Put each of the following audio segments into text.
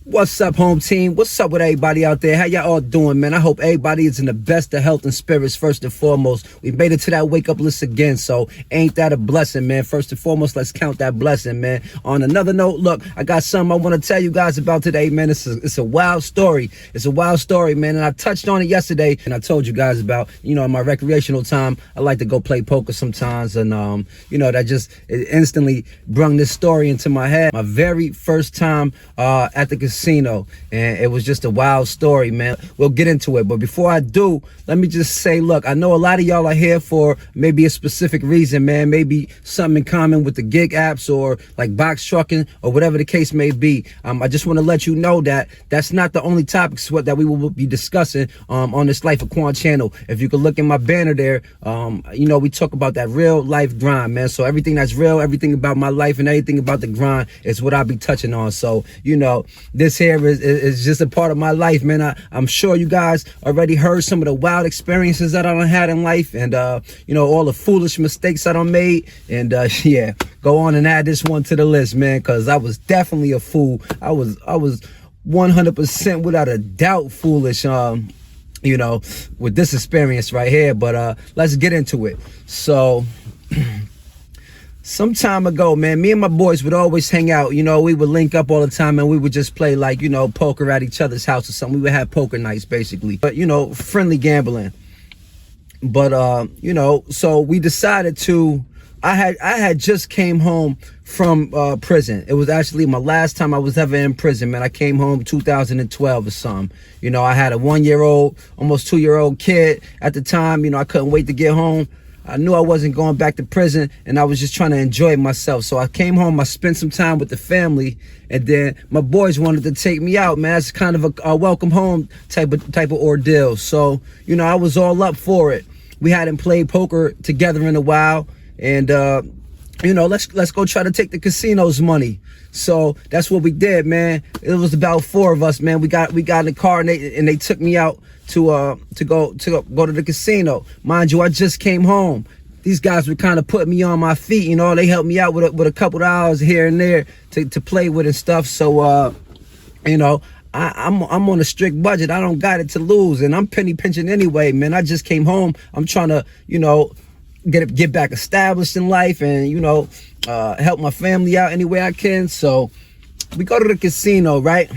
What's up, home team? What's up with everybody out there? How y'all all doing, man? I hope everybody is in the best of health and spirits first and foremost. We made it to that wake up list again, so ain't that a blessing, man? First and foremost, let's count that blessing, man. On another note, look, I got something I want to tell you guys about today, man. It's a wild story. It's a wild story, man, and I touched on it yesterday, and I told you guys about, in my recreational time, I like to go play poker sometimes, and, that just it instantly brung this story into my head. My very first time at the casino, and it was just a wild story, man. We'll get into it, but before I do, let me just say, look, I know a lot of y'all are here for maybe a specific reason, man. Maybe something in common with the gig apps or like box trucking or whatever the case may be. I just want to let you know that that's not the only topics that we will be discussing on this Life of Quan channel. If you could look in my banner there, we talk about that real life grind, man. So everything that's real, everything about my life and everything about the grind is what I'll be touching on. So, this here is just a part of my life, man. I'm sure you guys already heard some of the wild experiences that I done had in life, and all the foolish mistakes I done made, and yeah, go on and add this one to the list, man, because I was definitely a fool. I was 100% without a doubt foolish, with this experience right here. But let's get into it. So some time ago, man, me and my boys would always hang out. We would link up all the time, and we would just play like, poker at each other's house or something. We would have poker nights, basically, but friendly gambling. But so we decided to, I had just came home from prison. It was actually my last time I was ever in prison, man. I came home 2012 or something. I had a 1-year-old, almost 2-year-old kid at the time. I couldn't wait to get home. I knew I wasn't going back to prison, and I was just trying to enjoy myself. So I came home, I spent some time with the family, and then my boys wanted to take me out, man. That's kind of a welcome home type of ordeal. So, I was all up for it. We hadn't played poker together in a while, and let's go try to take the casino's money. So that's what we did, man. It was about 4 of us, man. We got in the car, and they took me out to go to the casino. Mind you, I just came home. These guys were kind of putting me on my feet, they helped me out with a couple of hours here and there to play with and stuff. So I'm on a strict budget. I don't got it to lose, and I'm penny pinching anyway, man. I just came home. I'm trying to get back established in life, and help my family out any way I can. So we go to the casino, right?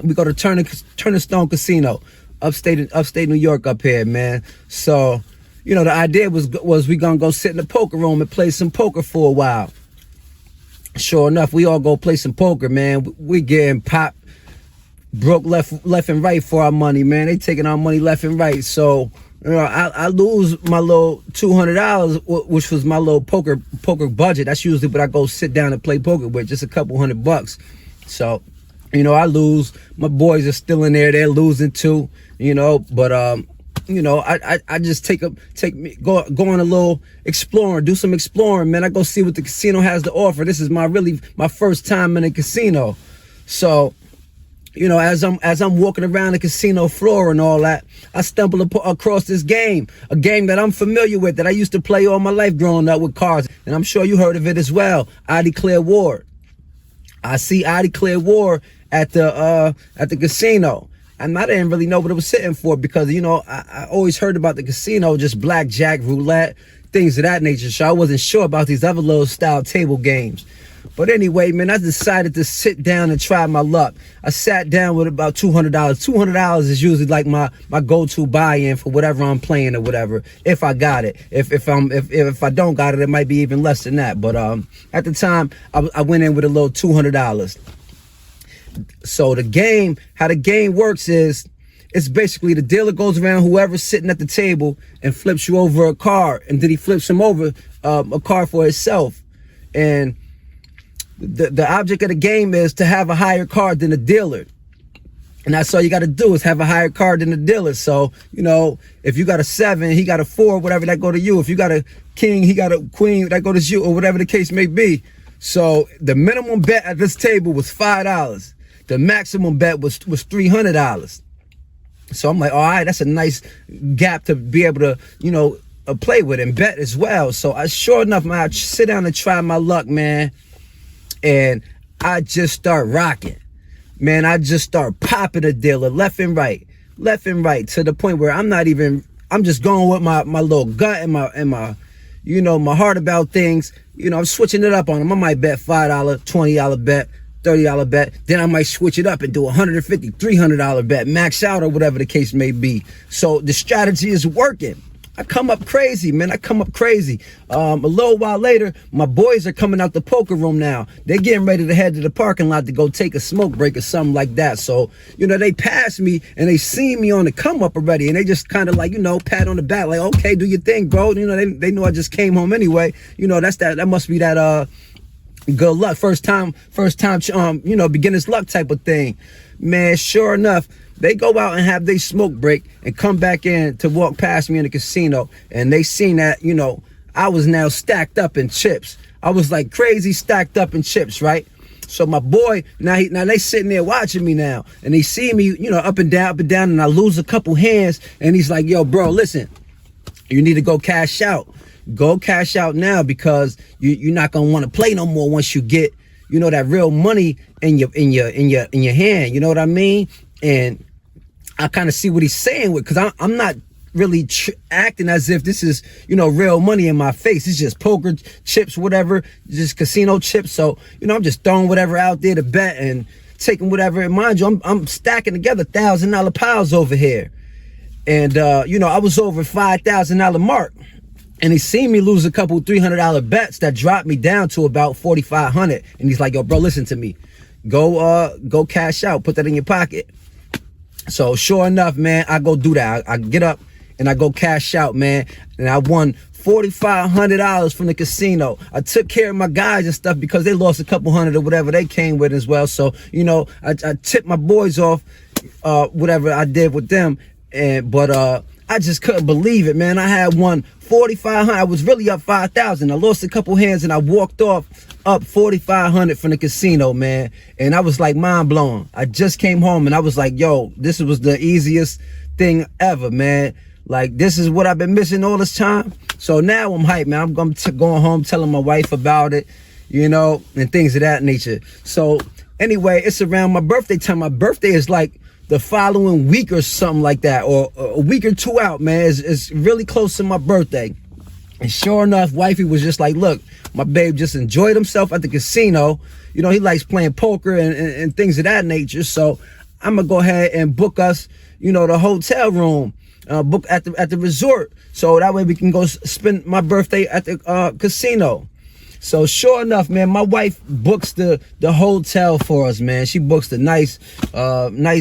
We go to Turner Stone Casino, upstate New York up here, man. So the idea was we gonna go sit in the poker room and play some poker for a while. Sure enough, we all go play some poker, man. We getting popped, broke left and right for our money, man. They taking our money left and right. So I lose my little $200, which was my little poker budget. That's usually what I go sit down and play poker with, just a couple $100. So I lose. My boys are still in there. They're losing too. But I just go on a little exploring, do some exploring, man. I go see what the casino has to offer. This is my first time in a casino. So as I'm walking around the casino floor and all that, I stumble across this game, a game that I'm familiar with, that I used to play all my life growing up with cards, and I'm sure you heard of it as well. I Declare War. I see I Declare War at the casino, and I didn't really know what it was sitting for, because I always heard about the casino, just blackjack, roulette, things of that nature. So I wasn't sure about these other little style table games. But anyway, man, I decided to sit down and try my luck. I sat down with about $200. $200 is usually like my go-to buy-in for whatever I'm playing or whatever, if I got it. If I don't got it, it might be even less than that. But at the time, I went in with a little $200. So how the game works is, it's basically the dealer goes around whoever's sitting at the table and flips you over a card, and then he flips him over a card for himself. And the object of the game is to have a higher card than the dealer. And that's all you got to do, is have a higher card than the dealer. So, if you got a 7, he got a 4, whatever, that go to you. If you got a king, he got a queen, that go to you, or whatever the case may be. So the minimum bet at this table was $5. The maximum bet was $300. So I'm like, all right, that's a nice gap to be able to, play with and bet as well. So sure enough, man, I sit down and try my luck, man. And I just start rocking. man, I just start popping a dealer left and right, to the point where I'm just going with my little gut and my my heart about things. I'm switching it up on them. I might bet $5, $20 bet, $30 bet. Then I might switch it up and do $150, $300 bet, max out or whatever the case may be. So the strategy is working. I come up crazy, man. A little while later, my boys are coming out the poker room now. They're getting ready to head to the parking lot to go take a smoke break or something like that. So, they pass me and they see me on the come up already. And they just kind of like, pat on the back, like, okay, do your thing, bro. They know I just came home anyway. That must be that, good luck. First time, beginner's luck type of thing. Man, sure enough, they go out and have their smoke break and come back in to walk past me in the casino. And they seen that, I was now stacked up in chips. I was like crazy stacked up in chips, right? So my boy, now they sitting there watching me now. And they see me, up and down, and I lose a couple hands. And he's like, yo, bro, listen, you need to go cash out. Go cash out now, because you're not going to want to play no more once you get, that real money in your hand. You know what I mean? And I kind of see what he's saying because I'm not really acting as if this is, real money in my face. It's just poker chips, whatever, just casino chips. So, I'm just throwing whatever out there to bet and taking whatever. And mind you, I'm stacking together $1,000 piles over here. And, I was over $5,000 mark. And he seen me lose a couple $300 bets that dropped me down to about $4,500. And he's like, yo, bro, listen to me. Go cash out. Put that in your pocket. So sure enough, man, I go do that. I get up and I go cash out, man. And I won $4,500 from the casino. I took care of my guys and stuff because they lost a couple hundred or whatever they came with as well. So, I tipped my boys off, whatever I did with them. But I just couldn't believe it, man. I had won $4,500. I was really up $5,000. I lost a couple hands and I walked off up $4,500 from the casino, man. And I was like mind blown. I just came home and I was like, yo, this was the easiest thing ever, man. Like, this is what I've been missing all this time. So now I'm hyped, man. I'm going home telling my wife about it, and things of that nature. So anyway, it's around my birthday time. My birthday is like the following week or something like that, or a week or two out, man. It's really close to my birthday. And sure enough, wifey was just like, look, my babe just enjoyed himself at the casino. He likes playing poker and things of that nature. So I'm going to go ahead and book us, the hotel room, book at the resort. So that way we can go spend my birthday at the casino. So sure enough, man, my wife books the hotel for us, man. She books the nice,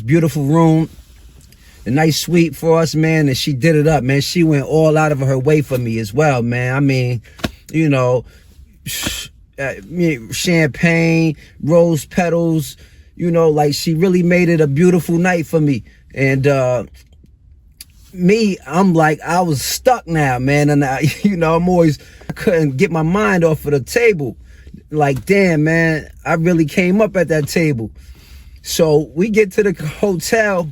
beautiful room, the nice suite for us, man. And she did it up, man. She went all out of her way for me as well, man. I mean, champagne, rose petals, like she really made it a beautiful night for me. And I'm like, I was stuck now, man. And I couldn't get my mind off of the table. Like, damn, man, I really came up at that table. So we get to the hotel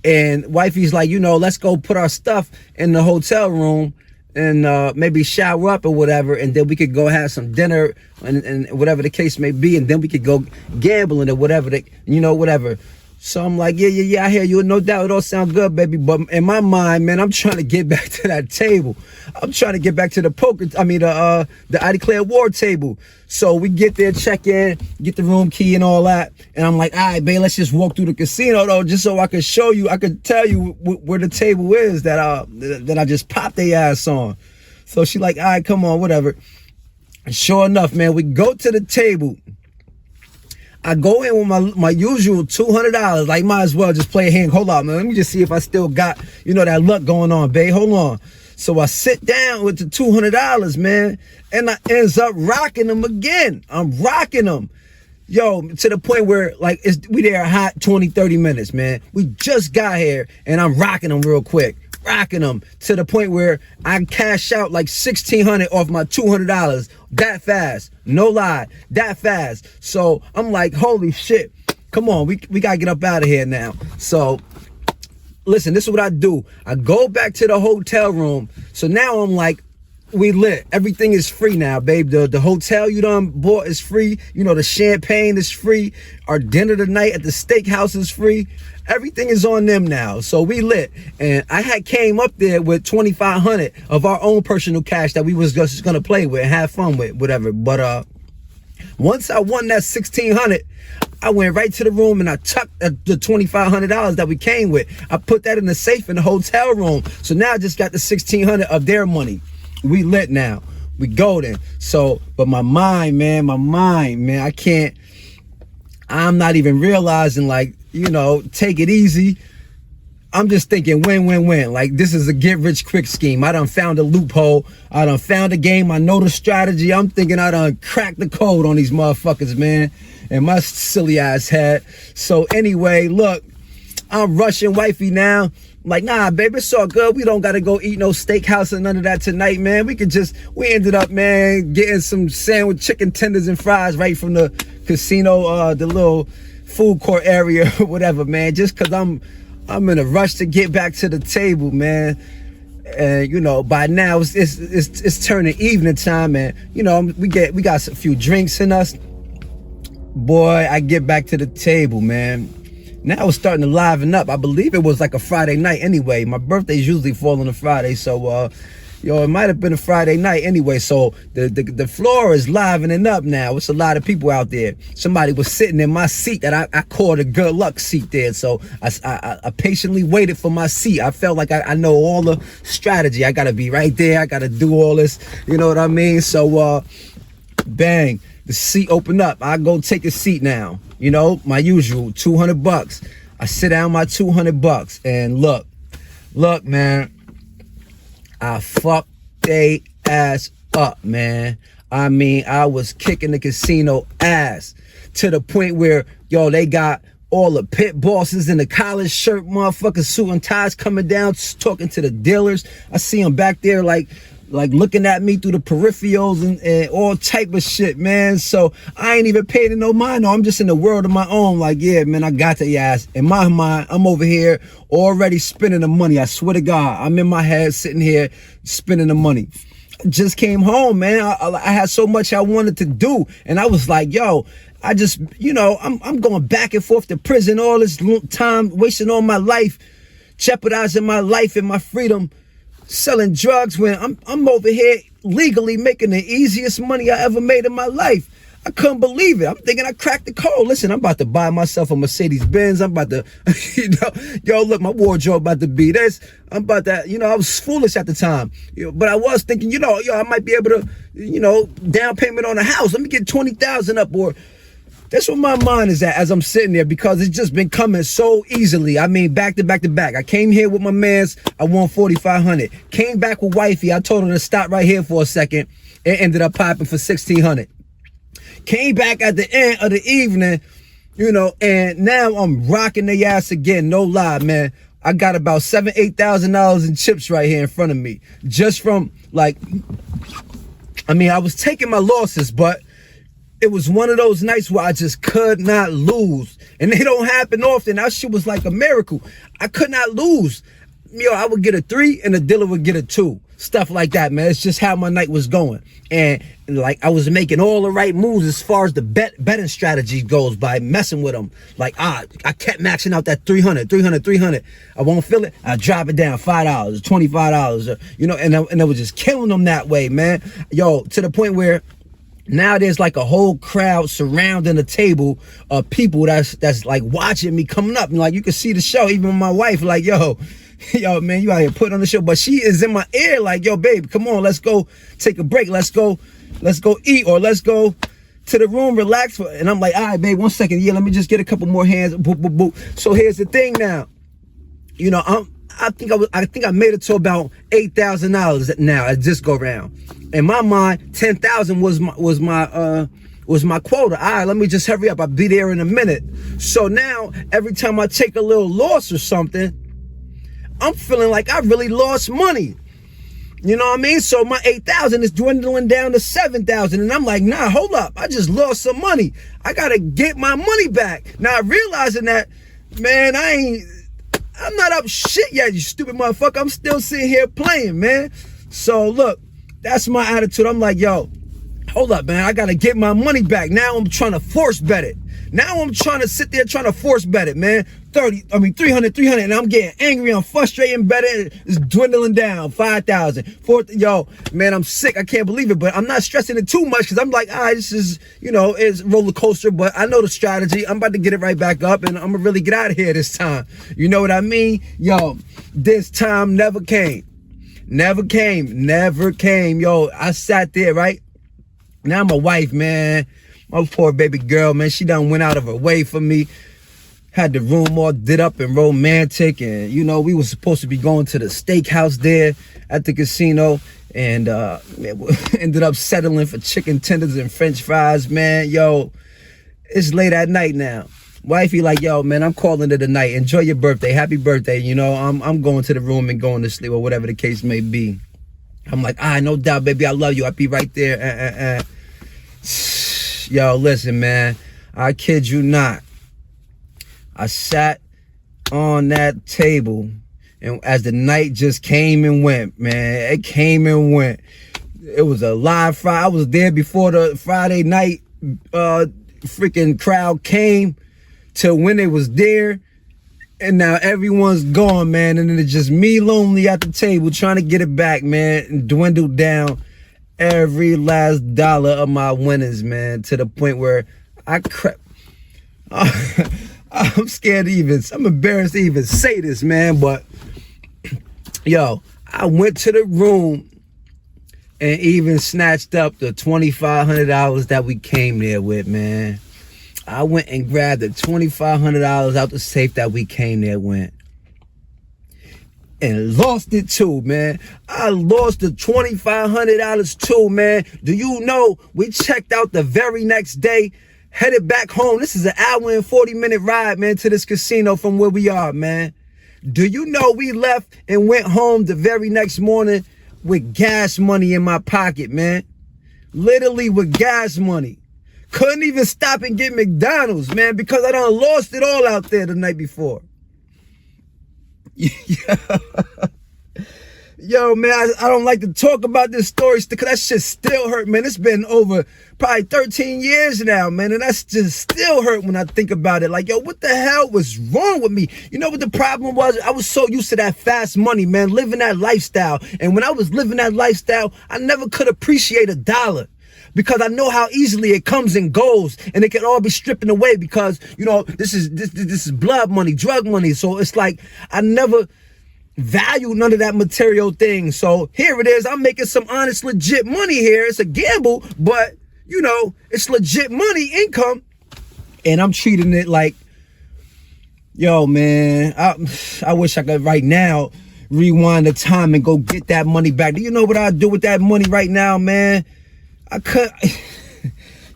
and wifey's like, let's go put our stuff in the hotel room and maybe shower up or whatever. And then we could go have some dinner and whatever the case may be. And then we could go gambling or whatever, whatever. So I'm like, yeah, I hear you. No doubt, it all sounds good, baby. But in my mind, man, I'm trying to get back to that table. I'm trying to get back to the I Declare War table. So we get there, check in, get the room key and all that. And I'm like, all right, babe, let's just walk through the casino, though, just so I could show you, I could tell you where the table is that I just popped their ass on. So she like, all right, come on, whatever. And sure enough, man, we go to the table. I go in with my usual $200. Like, might as well just play a hand. Hold on, man. Let me just see if I still got, that luck going on, babe. Hold on. So I sit down with the $200, man. And I ends up rocking them again. I'm rocking them. Yo, to the point where, like, we there a hot 20, 30 minutes, man. We just got here, and I'm rocking them real quick. Rocking them to the point where I cash out like $1,600 off my $200 that fast. No lie, that fast. So I'm like, holy shit, come on, we gotta get up out of here now. So listen, this is what I do. I go back to the hotel room. So now I'm like We lit. Everything is free now, babe. The hotel you done bought is free. You know, the champagne is free. Our dinner tonight at the steakhouse is free. Everything is on them now. So we lit. And I had came up there with $2,500 of our own personal cash that we was just gonna play with and have fun with, whatever. But once I won that $1,600, I went right to the room and I tucked the $2,500 that we came with. I put that in the safe in the hotel room. So now I just got the $1,600 of their money. We lit now. We golden. So, but my mind, man, I'm not even realizing, like, you know, take it easy. I'm just thinking win, win, win. Like, this is a get rich quick scheme. I done found a loophole. I done found a game. I know the strategy. I'm thinking I done cracked the code on these motherfuckers, man. And my silly ass head. So anyway, look, I'm rushing wifey now. I'm like, nah, baby, it's all good. We don't got to go eat no steakhouse or none of that tonight, man. We ended up, man, getting some sandwich, chicken tenders and fries right from the casino, the little food court area or whatever, man. Just because I'm in a rush to get back to the table, man. And, you know, by now it's turning evening time, and, you know, we got a few drinks in us. Boy, I get back to the table, man. Now it's starting to liven up. I believe it was like a Friday night anyway. My birthday's usually fall on a Friday, so it might have been a Friday night anyway. So the floor is livening up now. It's a lot of people out there. Somebody was sitting in my seat that I called a good luck seat there. So I patiently waited for my seat. I felt like I know all the strategy. I gotta be right there. I gotta do all this. You know what I mean? So bang. The seat opened up. I go take a seat now. You know, my usual $200. I sit down my $200 and look, man. I fucked they ass up, man. I mean, I was kicking the casino ass to the point where, yo, they got all the pit bosses in the collar shirt, motherfuckers, suit and ties coming down, talking to the dealers. I see them back there like looking at me through the peripherals and all type of shit, man. So I ain't even paying no mind. No, I'm just in the world of my own. Like, yeah, man, I got the ass. In my mind, I'm over here already spending the money. I swear to God, I'm in my head sitting here spending the money. Just came home, man. I had so much I wanted to do. And I was like, yo, I just, you know, I'm going back and forth to prison all this time, wasting all my life, jeopardizing my life and my freedom, selling drugs when I'm over here legally making the easiest money I ever made in my life. I couldn't believe it. I'm thinking I cracked the code. Listen, I'm about to buy myself a Mercedes Benz. I'm about to, you know, yo, look, my wardrobe about to be this. I'm about to, you know, I was foolish at the time, you know, but I was thinking, you know, yo, I might be able to, you know, down payment on a house. Let me get 20,000 up, or that's where my mind is at as I'm sitting there, because it's just been coming so easily. I mean, back to back to back. I came here with my mans. I won 4,500. Came back with wifey. I told her to stop right here for a second. It ended up popping for 1,600. Came back at the end of the evening, you know, and now I'm rocking their ass again. No lie, man. I got about $7,000-8,000 in chips right here in front of me. Just from, like, I mean, I was taking my losses, but it was one of those nights where I just could not lose. And they don't happen often. That shit was like a miracle. I could not lose. Yo, I would get a 3 and the dealer would get a 2. Stuff like that, man. It's just how my night was going. And like, I was making all the right moves as far as the betting strategy goes by messing with them. Like, I kept maxing out that 300. I won't feel it. I drop it down $5, $25, you know, and I was just killing them that way, man. Yo, to the point where now there's like a whole crowd surrounding the table of people that's like watching me coming up. And like, you can see the show. Even my wife, like, yo, man, you out here putting on the show. But she is in my ear like, yo, babe, come on, let's go take a break. Let's go eat, or let's go to the room, relax. And I'm like, all right, babe, 1 second. Yeah, let me just get a couple more hands. Boop, boop, boop. So here's the thing now. You know, I think I made it to about $8,000 now at this go round. In my mind, 10,000 was my quota. All right, let me just hurry up. I'll be there in a minute. So now, every time I take a little loss or something, I'm feeling like I really lost money. You know what I mean? So my 8,000 is dwindling down to 7,000. And I'm like, nah, hold up. I just lost some money. I got to get my money back. Now, realizing that, man, I'm not up shit yet, you stupid motherfucker. I'm still sitting here playing, man. So look, That's my attitude. I'm like, yo, hold up, man. I got to get my money back. Now I'm trying to force bet it. Now I'm trying to sit there trying to force bet it, man. 300, and I'm getting angry. I'm frustrated and betting. It's dwindling down. 5,000. Yo, man, I'm sick. I can't believe it, but I'm not stressing it too much because I'm like, this is, it's roller coaster, but I know the strategy. I'm about to get it right back up and I'm going to really get out of here this time. You know what I mean? Yo, this time never came. Never came. Yo, I sat there, right? Now my wife, man, my poor baby girl, man, she done went out of her way for me. Had the room all did up and romantic. And, we were supposed to be going to the steakhouse there at the casino. And ended up settling for chicken tenders and french fries, man. Yo, it's late at night now. Wifey like, yo, man, I'm calling it a night. Enjoy your birthday. Happy birthday. I'm going to the room and going to sleep or whatever the case may be. I'm like, no doubt, baby. I love you. I'll be right there. Yo, listen, man. I kid you not. I sat on that table, and as the night just came and went, man, it came and went. It was a live Friday. I was there before the Friday night freaking crowd came to when they was there. And now everyone's gone, man. And then it's just me lonely at the table trying to get it back, man. And dwindled down every last dollar of my winnings, man. To the point where I crept. I'm scared I'm embarrassed to even say this, man. But, yo, I went to the room and even snatched up the $2,500 that we came there with, man. I went and grabbed the $2,500 out the safe that we came there with. And lost it too, man. I lost the $2,500 too, man. Do you know we checked out the very next day, headed back home. This is an hour and 40-minute ride, man, to this casino from where we are, man. Do you know we left and went home the very next morning with gas money in my pocket, man? Literally with gas money. Couldn't even stop and get McDonald's, man, because I done lost it all out there the night before. Yo, man, I don't like to talk about this story because that shit still hurt, man. It's been over probably 13 years now, man, and that's just still hurt when I think about it. Like, yo, what the hell was wrong with me? You know what the problem was? I was so used to that fast money, man, living that lifestyle. And when I was living that lifestyle, I never could appreciate a dollar. Because I know how easily it comes and goes, and it can all be stripping away because, this is blood money, drug money. So it's like I never valued none of that material thing. So here it is. I'm making some honest, legit money here. It's a gamble, but, it's legit money, income. And I'm treating it like, yo, man, I wish I could right now rewind the time and go get that money back. Do you know what I'd do with that money right now, man? I could.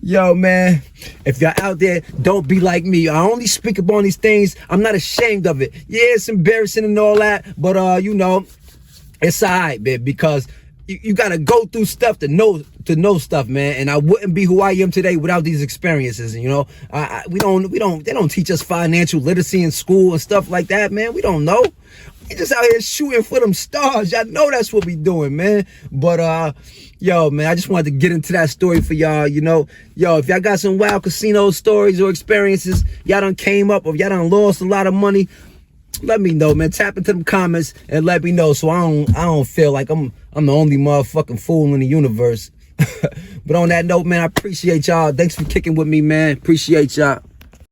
Yo, man, if you're out there, don't be like me. I only speak upon these things. I'm not ashamed of it. Yeah, it's embarrassing and all that, but it's all right, man, because you gotta go through stuff to know stuff, man. And I wouldn't be who I am today without these experiences. And they don't teach us financial literacy in school and stuff like that, man. We don't know. We just out here shooting for them stars. Y'all know that's what we doing, man. But yo, man, I just wanted to get into that story for y'all. Yo, if y'all got some wild casino stories or experiences, y'all done came up or y'all done lost a lot of money, let me know, man. Tap into them comments and let me know so I don't feel like I'm the only motherfucking fool in the universe. But on that note, man, I appreciate y'all. Thanks for kicking with me, man. Appreciate y'all.